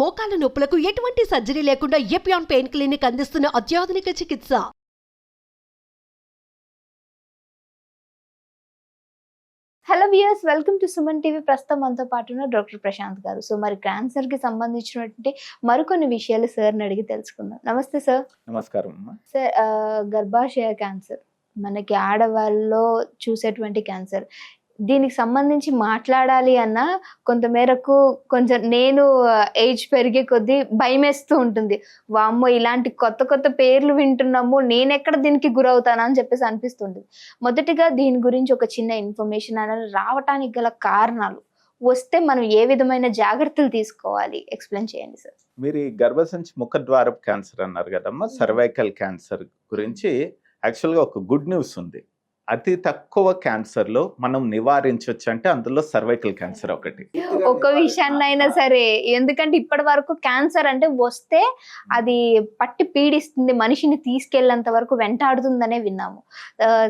మోకాల నొప్పులకు ఎటువంటి సర్జరీ లేకుండా ఎపియాన్ పెయిన్ క్లినిక్ అందిస్తున్న అత్యాధునిక చికిత్స. Hello viewers, welcome to Suman TV. ప్రస్తుతం మనతో పాటు ఉన్న డాక్టర్ ప్రశాంత్ గారు. సో మరి క్యాన్సర్ కి సంబంధించినటువంటి మరికొన్ని విషయాలు సార్ని అడిగి తెలుసుకుందాం. నమస్తే సార్. నమస్కారం. సార్, గర్భాశయ క్యాన్సర్ మనకి ఆడవాళ్ళలో చూసేటువంటి క్యాన్సర్. దీనికి సంబంధించి మాట్లాడాలి అన్న కొంతమేరకు కొంచెం నేను ఏజ్ పెరిగే కొద్దీ భయమేస్తూ ఉంటుంది. వామ్మో, ఇలాంటి కొత్త కొత్త పేర్లు వింటున్నాము, నేను ఎక్కడ దీనికి గురవుతానా అని చెప్పేసి అనిపిస్తుంది. మొదటిగా దీని గురించి ఒక చిన్న ఇన్ఫర్మేషన్ అనేది రావటానికి గల కారణాలు, వస్తే మనం ఏ విధమైన జాగ్రత్తలు తీసుకోవాలి, ఎక్స్ప్లెయిన్ చేయండి సార్. మీరు ఈ గర్భసంచి ముఖద్వారపు క్యాన్సర్ అన్నారు కదమ్మా, సర్వైకల్ క్యాన్సర్ గురించి యాక్చువల్గా ఒక గుడ్ న్యూస్ ఉంది. అతి తక్కువ క్యాన్సర్లో మనం నివారించవచ్చు అంటే అందులో సర్వైకల్ క్యాన్సర్ ఒకటి. ఒక విషయాన్ని అయినా సరే, ఎందుకంటే ఇప్పటి వరకు క్యాన్సర్ అంటే వస్తే అది పట్టి పీడిస్తుంది, మనిషిని తీసుకెళ్లేంత వరకు వెంటాడుతుందనే విన్నాము.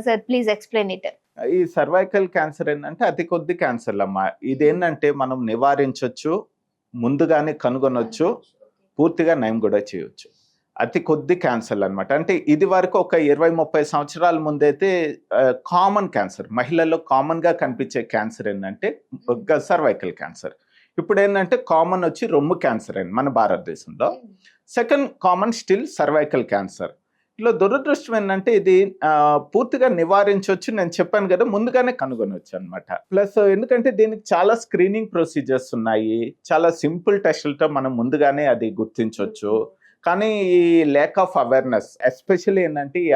Sir please explain it. ఈ సర్వైకల్ క్యాన్సర్ ఏంటంటే అతి కొద్ది క్యాన్సర్లు అమ్మా. ఇదేంటంటే మనం నివారించవచ్చు, ముందుగానే కనుగొనవచ్చు, పూర్తిగా నయం కూడా చేయవచ్చు. అతి కొద్ది క్యాన్సర్లు అనమాట. అంటే ఇది వరకు ఒక 20-30 సంవత్సరాల ముందైతే కామన్ క్యాన్సర్, మహిళల్లో కామన్గా కనిపించే క్యాన్సర్ ఏంటంటే సర్వైకల్ క్యాన్సర్. ఇప్పుడు ఏంటంటే కామన్ వచ్చి రొమ్ము క్యాన్సర్ అయింది మన భారతదేశంలో. Second common still cervical cancer. ఇలా దురదృష్టం ఏంటంటే ఇది పూర్తిగా నివారించవచ్చు, నేను చెప్పాను కదా, ముందుగానే కనుగొనవచ్చు అనమాట. ప్లస్ ఎందుకంటే దీనికి చాలా స్క్రీనింగ్ ప్రొసీజర్స్ ఉన్నాయి, చాలా సింపుల్ టెస్టులతో మనం ముందుగానే అది గుర్తించవచ్చు. కానీ ఈ లేక్ ఆఫ్ అవేర్నెస్, ఎస్పెషల్లీ ఏంటంటే ఈ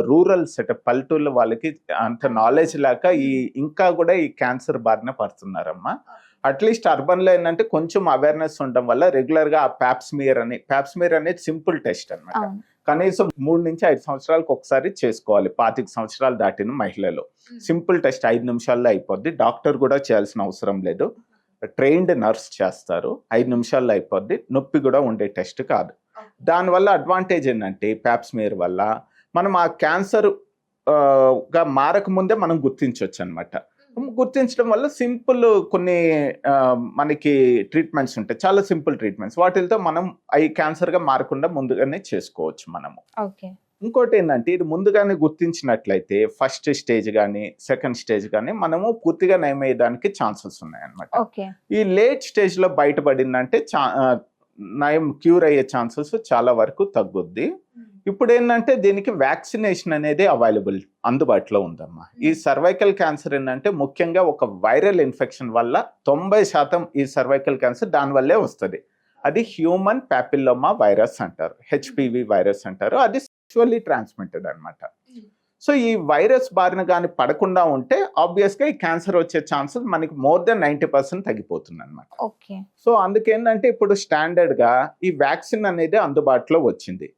రూరల్ సెటప్, పల్లెటూళ్ళ వాళ్ళకి అంత నాలెడ్జ్ లేక ఇంకా కూడా ఈ క్యాన్సర్ బారిన పడుతున్నారమ్మా. అట్లీస్ట్ అర్బన్లో ఏంటంటే కొంచెం అవేర్నెస్ ఉండడం వల్ల రెగ్యులర్గా ఆ ప్యాప్స్మియర్ అనేది సింపుల్ టెస్ట్ అనమాట. కనీసం 3 నుంచి 5 సంవత్సరాలకు ఒకసారి చేసుకోవాలి. 25 సంవత్సరాలు దాటిన మహిళలు సింపుల్ టెస్ట్ 5 నిమిషాల్లో అయిపోద్ది. డాక్టర్ కూడా చేయాల్సిన అవసరం లేదు, ట్రైన్డ్ నర్స్ చేస్తారు. 5 నిమిషాల్లో అయిపోద్ది. నొప్పి కూడా ఉండే టెస్ట్ కాదు. దానివల్ల అడ్వాంటేజ్ ఏంటంటే ప్యాప్స్మియర్ వల్ల మనం ఆ క్యాన్సర్ గా మారకముందే మనం గుర్తించవచ్చు అనమాట. గుర్తించడం వల్ల సింపుల్ కొన్ని మనకి ట్రీట్మెంట్స్ ఉంటాయి, చాలా సింపుల్ ట్రీట్మెంట్స్. వాటితో మనం ఈ క్యాన్సర్గా మారకుండా ముందుగానే చేసుకోవచ్చు మనము. ఇంకోటి ఏంటంటే ఇది ముందుగానే గుర్తించినట్లయితే ఫస్ట్ స్టేజ్ కానీ సెకండ్ స్టేజ్ కానీ మనము పూర్తిగా నయమయ్యేదానికి ఛాన్సెస్ ఉన్నాయన్నమాట. ఈ లేట్ స్టేజ్లో బయటపడిందంటే నయం క్యూర్ అయ్యే ఛాన్సెస్ చాలా వరకు తగ్గుద్ది. ఇప్పుడు ఏంటంటే దీనికి వ్యాక్సినేషన్ అనేది అందుబాటులో ఉందమ్మా. ఈ సర్వైకల్ క్యాన్సర్ ఏంటంటే ముఖ్యంగా ఒక వైరల్ ఇన్ఫెక్షన్ వల్ల 90% ఈ సర్వైకల్ క్యాన్సర్ దానివల్లే వస్తుంది. అది హ్యూమన్ ప్యాపిల్లోమా వైరస్ అంటారు, హెచ్పివి వైరస్ అంటారు. అది సెక్షువల్లీ ట్రాన్స్మిటెడ్ అనమాట. సో ఈ వైరస్ బారిన కానీ పడకుండా ఉంటే ఆబ్వియస్గా ఈ క్యాన్సర్ వచ్చే ఛాన్సెస్ మనకి more than 90% తగ్గిపోతుంది అనమాట. సో అందుకేంటంటే ఇప్పుడు స్టాండర్డ్గా ఈ వ్యాక్సిన్ అనేది అందుబాటులో వచ్చింది.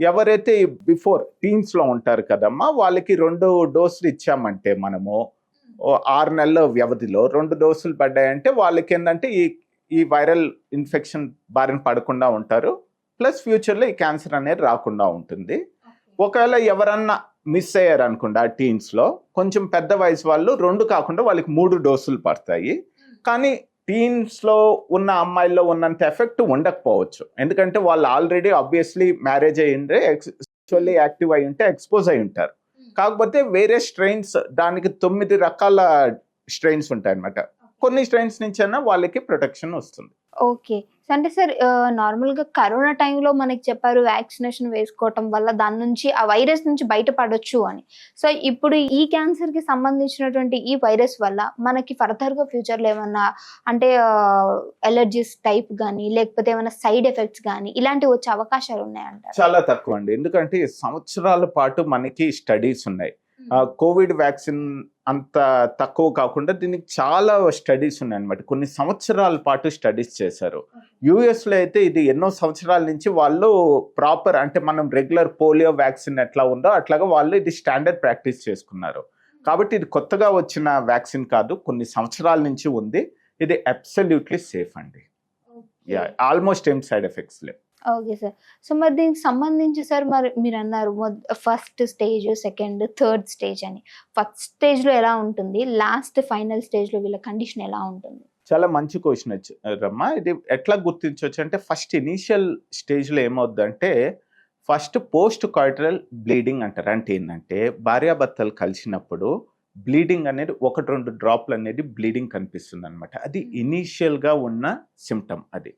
ఎవరైతే బిఫోర్ టీన్స్లో ఉంటారు కదమ్మా, వాళ్ళకి 2 డోసులు ఇచ్చామంటే మనము 6 నెలల వ్యవధిలో 2 డోసులు పడ్డాయంటే వాళ్ళకి ఏంటంటే ఈ వైరల్ ఇన్ఫెక్షన్ బారిన పడకుండా ఉంటారు. ప్లస్ ఫ్యూచర్లో ఈ క్యాన్సర్ అనేది రాకుండా ఉంటుంది. ఒకవేళ ఎవరన్నా మిస్ అయ్యారు అనుకోండి ఆ టీన్స్లో, కొంచెం పెద్ద వయసు వాళ్ళు 2 కాకుండా వాళ్ళకి 3 డోసులు పడతాయి. కానీ టీన్స్లో ఉన్న అమ్మాయిల్లో ఉన్నంత ఎఫెక్ట్ ఉండకపోవచ్చు, ఎందుకంటే వాళ్ళు ఆల్రెడీ ఆబ్వియస్లీ మ్యారేజ్ అయ్యిండే, సెక్షువల్లీ యాక్టివ్ అయి ఉంటే ఎక్స్పోజ్ అయి ఉంటారు. కాకపోతే వేరే స్ట్రెయిన్స్, దానికి 9 రకాల స్ట్రెయిన్స్ ఉంటాయి అన్నమాట. కొన్ని స్ట్రెయిన్స్ నుంచి అయినా వాళ్ళకి ప్రొటెక్షన్ వస్తుంది. ఓకే. అంటే సార్, నార్మల్గా కరోనా టైంలో మనకి చెప్పారు వ్యాక్సినేషన్ వేసుకోవటం వల్ల దాని నుంచి, ఆ వైరస్ నుంచి బయటపడొచ్చు అని. సో ఇప్పుడు ఈ క్యాన్సర్కి సంబంధించినటువంటి ఈ వైరస్ వల్ల మనకి ఫర్దర్గా ఫ్యూచర్లో ఏమన్నా అంటే ఎలర్జీస్ టైప్ కానీ లేకపోతే ఏమైనా సైడ్ ఎఫెక్ట్స్ కానీ ఇలాంటివి వచ్చే అవకాశాలు ఉన్నాయంట? చాలా తక్కువ అండి, ఎందుకంటే సంవత్సరాల పాటు మనకి స్టడీస్ ఉన్నాయి. కోవిడ్ వ్యాక్సిన్ అంత తక్కువ కాకుండా దీనికి చాలా స్టడీస్ ఉన్నాయి అనమాట. కొన్ని సంవత్సరాల పాటు స్టడీస్ చేశారు. యుఎస్లో అయితే ఇది ఎన్నో సంవత్సరాల నుంచి వాళ్ళు ప్రాపర్, అంటే మనం రెగ్యులర్ పోలియో వ్యాక్సిన్ ఎట్లా ఉందో అట్లాగా వాళ్ళు ఇది స్టాండర్డ్ ప్రాక్టీస్ చేసుకున్నారు. కాబట్టి ఇది కొత్తగా వచ్చిన వ్యాక్సిన్ కాదు, కొన్ని సంవత్సరాల నుంచి ఉంది. ఇది అబ్సల్యూట్లీ సేఫ్ అండి. ఆల్మోస్ట్ ఏం సైడ్ ఎఫెక్ట్స్ లేవు. Okay sir. సో మరి దీనికి సంబంధించి సార్, మరి మీరు అన్నారు first stage, second, third stage అని. ఫస్ట్ స్టేజ్లో ఎలా ఉంటుంది, లాస్ట్ ఫైనల్ స్టేజ్లో వీళ్ళ కండిషన్ ఎలా ఉంటుంది? చాలా మంచి క్వశ్చన్ రమ్మా. ఇది ఎట్లా గుర్తించవచ్చు అంటే ఫస్ట్ ఇనీషియల్ స్టేజ్లో ఏమవుద్దంటే ఫస్ట్ పోస్ట్ కార్టరల్ బ్లీడింగ్ అంటారు. అంటే ఏంటంటే భార్యాభర్తలు కలిసినప్పుడు బ్లీడింగ్ అనేది 1-2 డ్రాప్లు అనేది బ్లీడింగ్ కనిపిస్తుంది అనమాట. అది ఇనీషియల్గా ఉన్న సిమ్టమ్ అది.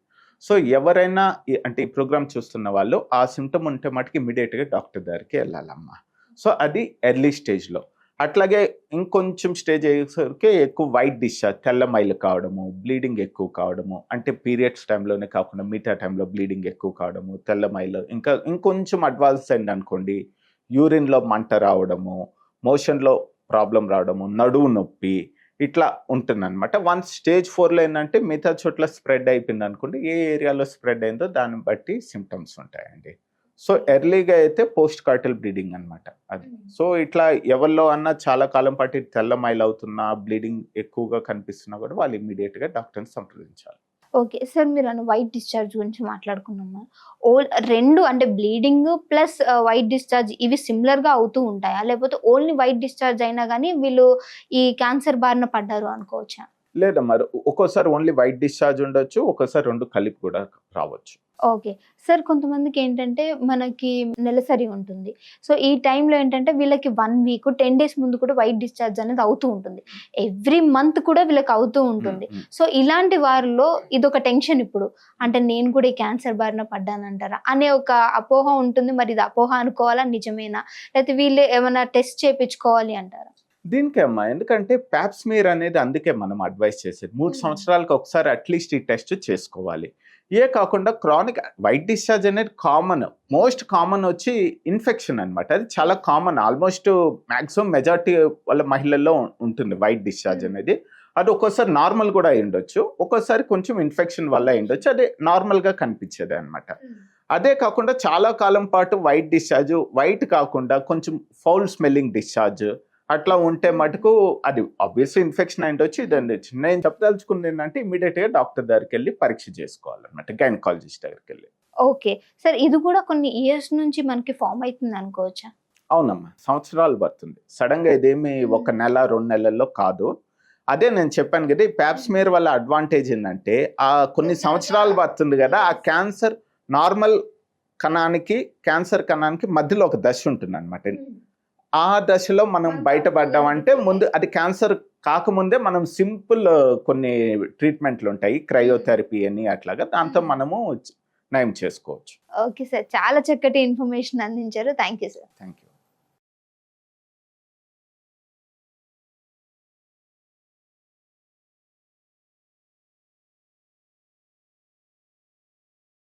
సో ఎవరైనా అంటే ఈ ప్రోగ్రామ్ చూస్తున్న వాళ్ళు ఆ సిమ్టమ్ ఉంటే మటుకు ఇమీడియట్గా డాక్టర్ దగ్గరికి వెళ్ళాలమ్మా. సో అది ఎర్లీ స్టేజ్లో. అట్లాగే ఇంకొంచెం స్టేజ్ అయ్యేసరికి ఎక్కువ వైట్ డిశ్చార్జ్, తెల్లమైలు కావడము, బ్లీడింగ్ ఎక్కువ కావడము, అంటే పీరియడ్స్ టైంలోనే కాకుండా మిగతా టైంలో బ్లీడింగ్ ఎక్కువ కావడము, తెల్లమైలు, ఇంకొంచెం అడ్వాన్స్ అయింది అనుకోండి యూరిన్లో మంట రావడము, మోషన్లో ప్రాబ్లం రావడము, నడువు నొప్పి, ఇట్లా ఉంటుందన్నమాట. వన్స్ స్టేజ్ 4లో ఏంటంటే మిగతా చోట్ల స్ప్రెడ్ అయిపోయింది అనుకోండి, ఏ ఏరియాలో స్ప్రెడ్ అయిందో దాన్ని బట్టి సిమ్టమ్స్ ఉంటాయండి. సో ఎర్లీగా అయితే పోస్ట్ కార్టల్ బ్లీడింగ్ అనమాట అది. సో ఇట్లా ఎవరిలో అన్నా చాలా కాలం పాటు తెల్లమైలు అవుతున్నా, బ్లీడింగ్ ఎక్కువగా కనిపిస్తున్నా కూడా వాళ్ళు ఇమ్మీడియట్గా డాక్టర్ని సంప్రదించాలి. ఓకే సార్, మీరు అన్న వైట్ డిశ్చార్జ్ గురించి మాట్లాడుకున్నాము. రెండు అంటే బ్లీడింగ్ ప్లస్ వైట్ డిశ్చార్జ్ ఇవి సిమిలర్గా అవుతూ ఉంటాయా, లేకపోతే ఓన్లీ వైట్ డిశ్చార్జ్ అయినా కానీ వీళ్ళు ఈ క్యాన్సర్ బారిన పడ్డారు అనుకోవచ్చా? లేదా మరి ఒక్కోసారి ఓన్లీ వైట్ డిశ్చార్జ్ ఉండొచ్చు, ఒక్కోసారి 2 కలిపి కూడా రావచ్చు. ఓకే సార్, కొంతమందికి ఏంటంటే మనకి నెలసరి ఉంటుంది. సో ఈ టైంలో ఏంటంటే వీళ్ళకి 1 వీక్ 10 days ముందు కూడా వైట్ డిశ్చార్జ్ అనేది అవుతూ ఉంటుంది. ఎవ్రీ మంత్ కూడా వీళ్ళకి అవుతూ ఉంటుంది. సో ఇలాంటి వారిలో ఇదొక టెన్షన్. ఇప్పుడు అంటే నేను కూడా ఈ క్యాన్సర్ బారిన పడ్డానంటారా అనే ఒక అపోహ ఉంటుంది. మరి ఇది అపోహ అనుకోవాలా, నిజమేనా, లేకపోతే వీళ్ళు ఏమైనా టెస్ట్ చేయించుకోవాలి అంటారా? దీనికే అమ్మా, ఎందుకంటే ప్యాప్స్మియర్ అనేది అందుకే మనం అడ్వైస్ చేసేది 3 సంవత్సరాలకు ఒకసారి అట్లీస్ట్ ఈ టెస్ట్ చేసుకోవాలి. ఏ కాకుండా క్రానిక్ వైట్ డిశ్చార్జ్ అనేది మోస్ట్ కామన్ వచ్చి ఇన్ఫెక్షన్ అనమాట. అది చాలా కామన్, ఆల్మోస్ట్ మ్యాక్సిమం మెజారిటీ వాళ్ళ మహిళల్లో ఉంటుంది వైట్ డిశ్చార్జ్ అనేది. అది ఒక్కోసారి నార్మల్ కూడా అయి ఉండొచ్చు, ఒక్కోసారి కొంచెం ఇన్ఫెక్షన్ వల్ల అయి ఉండొచ్చు, అది నార్మల్గా కనిపించేది అనమాట. అదే కాకుండా చాలా కాలం పాటు వైట్ డిశ్చార్జ్, వైట్ కాకుండా కొంచెం ఫౌల్ స్మెల్లింగ్ డిశ్చార్జ్ అట్లా ఉంటే మటుకు అది ఆబ్వియస్లీ ఇన్ఫెక్షన్ అయి ఉండొచ్చు, ఇది ఉండొచ్చు. నేను చెప్పదలుచుకుంది ఏంటంటే ఇమీడియట్గా డాక్టర్ దగ్గరికి వెళ్ళి పరీక్ష చేసుకోవాలన్నమాట, గైనకాలజిస్ట్ దగ్గరికి వెళ్ళి. ఓకే సార్, ఇది కూడా కొన్ని ఇయర్స్ నుంచి మనకి ఫామ్ అవుతుంది అనుకోవచ్చా? అవునమ్మా, సంవత్సరాలు పడుతుంది. సడన్గా ఇదేమి 1 నెల 2 నెలల్లో కాదు. అదే నేను చెప్పాను కదా, ఈ ప్యాప్స్మియర్ వల్ల అడ్వాంటేజ్ ఏంటంటే ఆ కొన్ని సంవత్సరాలు పడుతుంది కదా, ఆ క్యాన్సర్ నార్మల్ కణానికి క్యాన్సర్ కణానికి మధ్యలో ఒక దశ ఉంటుంది అనమాట. ఆ దశలో మనం బయటపడ్డామంటే ముందు అది క్యాన్సర్ కాకముందే మనం సింపుల్ కొన్ని ట్రీట్మెంట్లు ఉంటాయి, క్రయోథెరపీ అని అట్లాగా, దాంతో మనము నయం చేసుకోవచ్చు. ఓకే సార్, చాలా చక్కటి ఇన్ఫర్మేషన్ అందించారు. Thank you sir. Thank you.